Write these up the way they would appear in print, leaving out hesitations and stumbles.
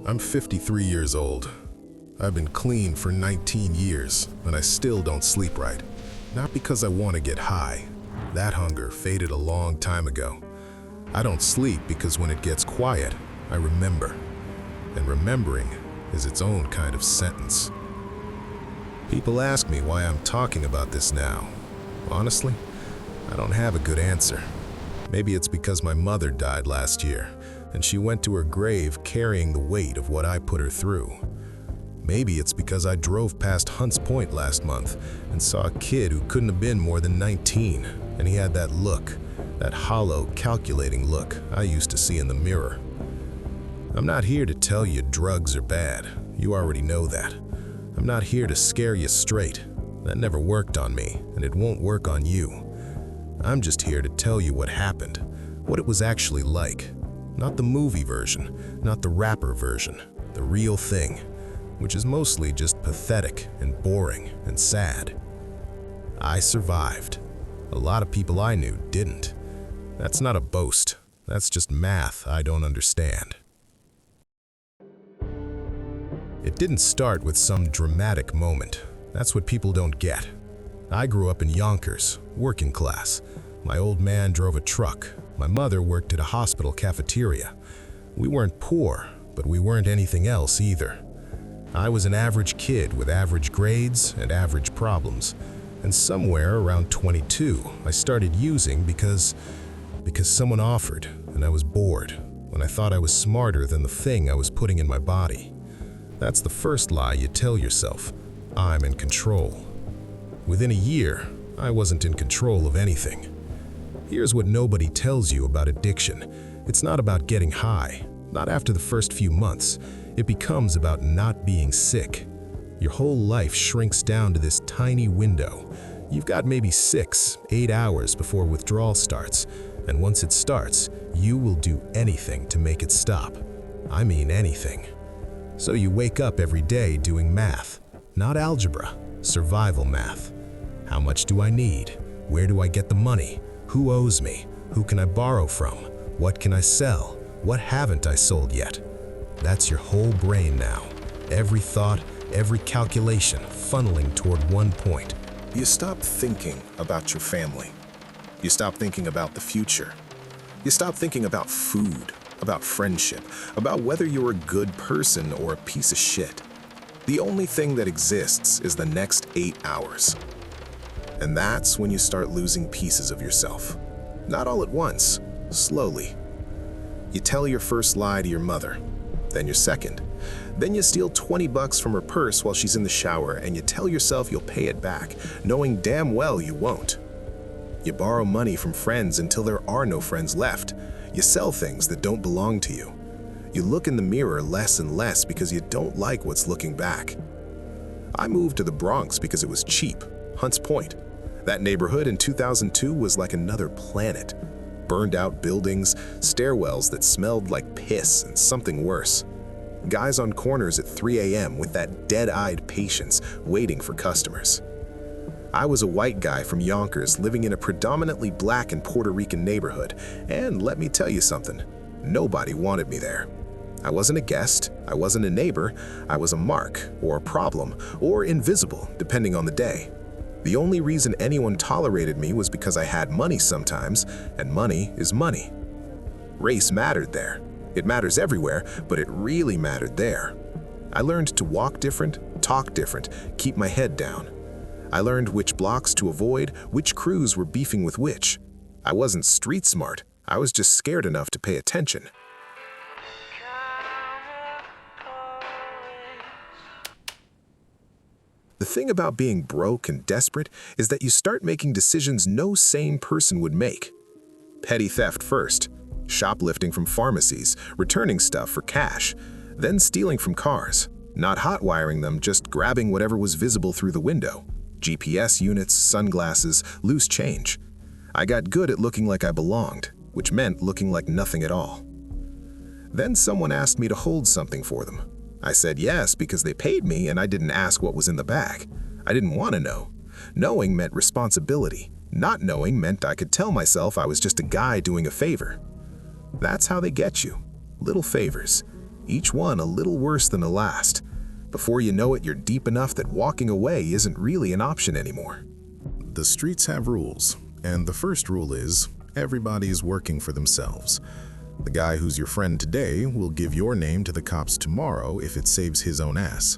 I'm 53 years old. I've been clean for 19 years, and I still don't sleep right. Not because I want to get high. That hunger faded a long time ago. I don't sleep because when it gets quiet, I remember. And remembering is its own kind of sentence. People ask me why I'm talking about this now. Honestly, I don't have a good answer. Maybe it's because my mother died last year, and she went to her grave carrying the weight of what I put her through. Maybe it's because I drove past Hunts Point last month and saw a kid who couldn't have been more than 19, and he had that look, that hollow, calculating look I used to see in the mirror. I'm not here to tell you drugs are bad. You already know that. I'm not here to scare you straight. That never worked on me, and it won't work on you. I'm just here to tell you what happened, what it was actually like. Not the movie version, not the rapper version, the real thing, which is mostly just pathetic and boring and sad. I survived. A lot of people I knew didn't. That's not a boast. That's just math I don't understand. It didn't start with some dramatic moment. That's what people don't get. I grew up in Yonkers, working class. My old man drove a truck. My mother worked at a hospital cafeteria. We weren't poor, but we weren't anything else either. I was an average kid with average grades and average problems. And somewhere around 22, I started using because someone offered, and I was bored, when I thought I was smarter than the thing I was putting in my body. That's the first lie you tell yourself. I'm in control. Within a year, I wasn't in control of anything. Here's what nobody tells you about addiction. It's not about getting high. Not after the first few months. It becomes about not being sick. Your whole life shrinks down to this tiny window. You've got maybe 6, 8 hours before withdrawal starts, and once it starts, you will do anything to make it stop. I mean anything. So you wake up every day doing math, not algebra, survival math. How much do I need? Where do I get the money? Who owes me? Who can I borrow from? What can I sell? What haven't I sold yet? That's your whole brain now. Every thought, every calculation funneling toward one point. You stop thinking about your family. You stop thinking about the future. You stop thinking about food, about friendship, about whether you're a good person or a piece of shit. The only thing that exists is the next 8 hours. And that's when you start losing pieces of yourself. Not all at once, slowly. You tell your first lie to your mother, then your second. Then you steal $20 from her purse while she's in the shower, and you tell yourself you'll pay it back, knowing damn well you won't. You borrow money from friends until there are no friends left. You sell things that don't belong to you. You look in the mirror less and less because you don't like what's looking back. I moved to the Bronx because it was cheap, Hunts Point. That neighborhood in 2002 was like another planet. Burned out buildings, stairwells that smelled like piss and something worse. Guys on corners at 3 a.m. with that dead-eyed patience waiting for customers. I was a white guy from Yonkers living in a predominantly black and Puerto Rican neighborhood, and let me tell you something, nobody wanted me there. I wasn't a guest, I wasn't a neighbor, I was a mark, or a problem, or invisible, depending on the day. The only reason anyone tolerated me was because I had money sometimes, and money is money. Race mattered there. It matters everywhere, but it really mattered there. I learned to walk different, talk different, keep my head down. I learned which blocks to avoid, which crews were beefing with which. I wasn't street smart, I was just scared enough to pay attention. The thing about being broke and desperate is that you start making decisions no sane person would make. Petty theft first, shoplifting from pharmacies, returning stuff for cash, then stealing from cars, not hot-wiring them, just grabbing whatever was visible through the window. GPS units, sunglasses, loose change. I got good at looking like I belonged, which meant looking like nothing at all. Then someone asked me to hold something for them. I said yes because they paid me and I didn't ask what was in the bag. I didn't want to know. Knowing meant responsibility. Not knowing meant I could tell myself I was just a guy doing a favor. That's how they get you. Little favors, each one a little worse than the last. Before you know it, you're deep enough that walking away isn't really an option anymore. The streets have rules, and the first rule is everybody's working for themselves. The guy who's your friend today will give your name to the cops tomorrow if it saves his own ass.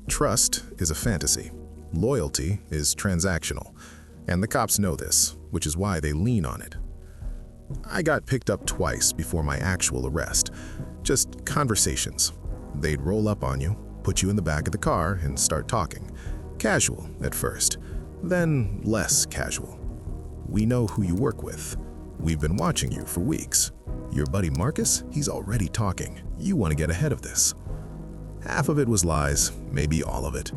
Trust is a fantasy. Loyalty is transactional. And the cops know this, which is why they lean on it. I got picked up twice before my actual arrest. Just conversations. They'd roll up on you, put you in the back of the car, and start talking. Casual at first, then less casual. We know who you work with. We've been watching you for weeks. Your buddy Marcus, he's already talking. You want to get ahead of this. Half of it was lies, maybe all of it.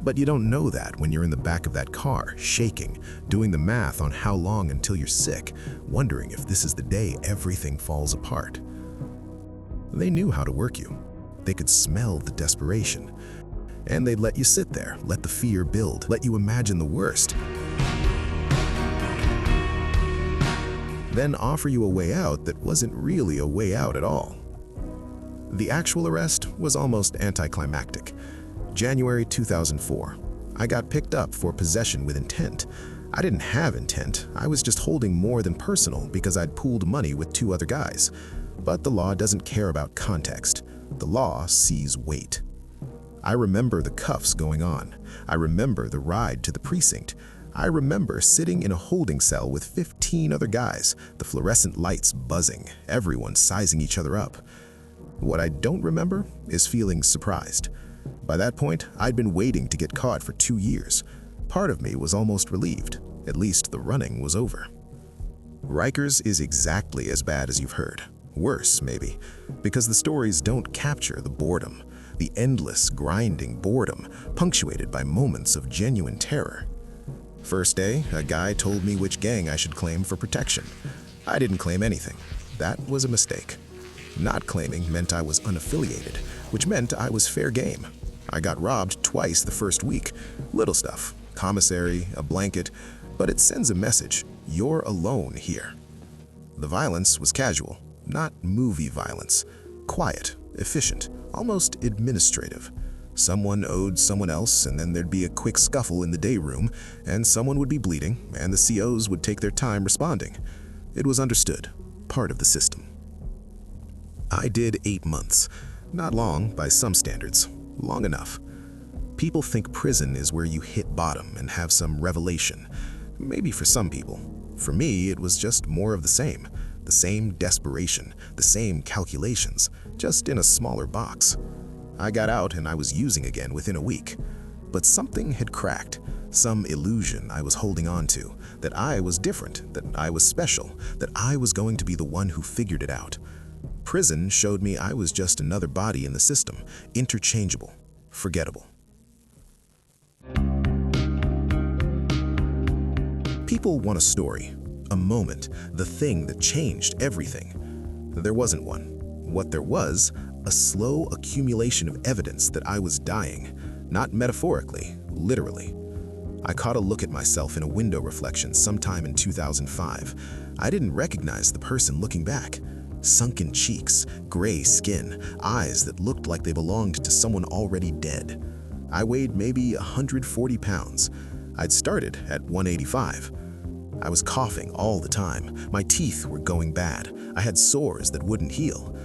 But you don't know that when you're in the back of that car, shaking, doing the math on how long until you're sick, wondering if this is the day everything falls apart. They knew how to work you. They could smell the desperation. And they'd let you sit there, let the fear build, let you imagine the worst. Then offer you a way out that wasn't really a way out at all. The actual arrest was almost anticlimactic. January 2004. I got picked up for possession with intent. I didn't have intent. I was just holding more than personal because I'd pooled money with 2 other guys. But the law doesn't care about context. The law sees weight. I remember the cuffs going on. I remember the ride to the precinct. I remember sitting in a holding cell with 15 other guys, the fluorescent lights buzzing, everyone sizing each other up. What I don't remember is feeling surprised. By that point, I'd been waiting to get caught for 2 years. Part of me was almost relieved. At least the running was over. Rikers is exactly as bad as you've heard. Worse, maybe, because the stories don't capture the boredom, the endless, grinding boredom, punctuated by moments of genuine terror. First day, a guy told me which gang I should claim for protection. I didn't claim anything. That was a mistake. Not claiming meant I was unaffiliated, which meant I was fair game. I got robbed twice the first week. Little stuff, commissary, a blanket, but it sends a message. You're alone here. The violence was casual, not movie violence. Quiet, efficient, almost administrative. Someone owed someone else, and then there'd be a quick scuffle in the day room, and someone would be bleeding, and the COs would take their time responding. It was understood, part of the system. I did 8 months. Not long by some standards, long enough. People think prison is where you hit bottom and have some revelation. Maybe for some people. For me, it was just more of the same desperation, the same calculations, just in a smaller box. I got out and I was using again within a week. But something had cracked, some illusion I was holding on to, that I was different, that I was special, that I was going to be the one who figured it out. Prison showed me I was just another body in the system, interchangeable, forgettable. People want a story, a moment, the thing that changed everything. There wasn't one. What there was, a slow accumulation of evidence that I was dying, not metaphorically, literally. I caught a look at myself in a window reflection sometime in 2005. I didn't recognize the person looking back. Sunken cheeks, gray skin, eyes that looked like they belonged to someone already dead. I weighed maybe 140 pounds. I'd started at 185. I was coughing all the time. My teeth were going bad. I had sores that wouldn't heal.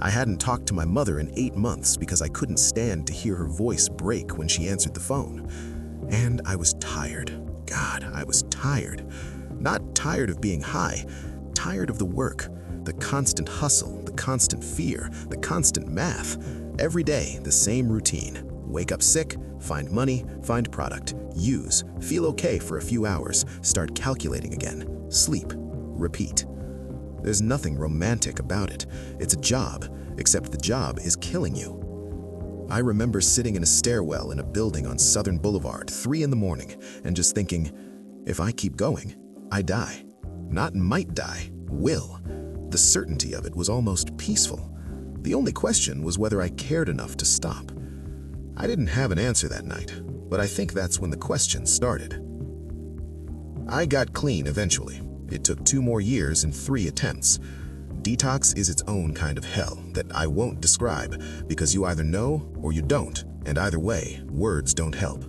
I hadn't talked to my mother in 8 months because I couldn't stand to hear her voice break when she answered the phone. And I was tired. God, I was tired. Not tired of being high, tired of the work. The constant hustle, the constant fear, the constant math. Every day, the same routine. Wake up sick, find money, find product, use, feel okay for a few hours, start calculating again, sleep, repeat. There's nothing romantic about it. It's a job, except the job is killing you. I remember sitting in a stairwell in a building on Southern Boulevard, 3 in the morning, and just thinking, if I keep going, I die. Not might die, will. The certainty of it was almost peaceful. The only question was whether I cared enough to stop. I didn't have an answer that night, but I think that's when the question started. I got clean eventually. It took 2 more years and 3 attempts. Detox is its own kind of hell that I won't describe because you either know or you don't, and either way, words don't help.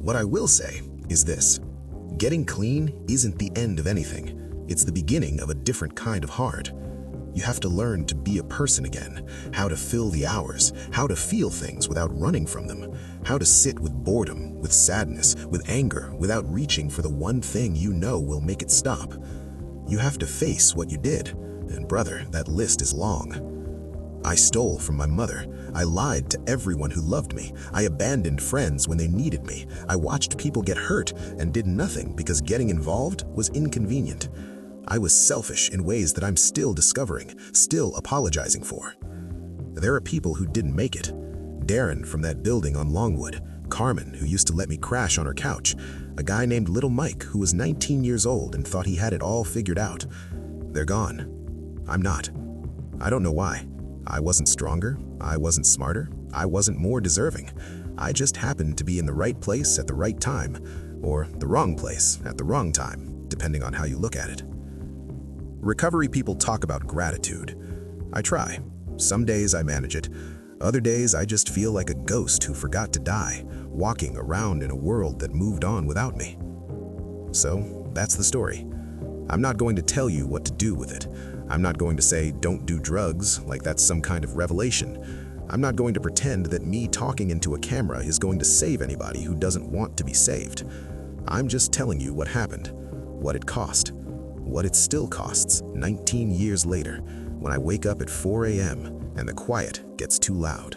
What I will say is this: getting clean isn't the end of anything. It's the beginning of a different kind of hard. You have to learn to be a person again, how to fill the hours, how to feel things without running from them, how to sit with boredom, with sadness, with anger, without reaching for the one thing you know will make it stop. You have to face what you did, and brother, that list is long. I stole from my mother. I lied to everyone who loved me. I abandoned friends when they needed me. I watched people get hurt and did nothing because getting involved was inconvenient. I was selfish in ways that I'm still discovering, still apologizing for. There are people who didn't make it. Darren from that building on Longwood, Carmen, who used to let me crash on her couch, a guy named Little Mike who was 19 years old and thought he had it all figured out. They're gone. I'm not. I don't know why. I wasn't stronger, I wasn't smarter, I wasn't more deserving. I just happened to be in the right place at the right time, or the wrong place at the wrong time, depending on how you look at it. Recovery people talk about gratitude. I try. Some days I manage it. Other days I just feel like a ghost who forgot to die, walking around in a world that moved on without me. So, that's the story. I'm not going to tell you what to do with it. I'm not going to say, don't do drugs, like that's some kind of revelation. I'm not going to pretend that me talking into a camera is going to save anybody who doesn't want to be saved. I'm just telling you what happened, what it cost, what it still costs 19 years later when I wake up at 4 a.m. and the quiet gets too loud.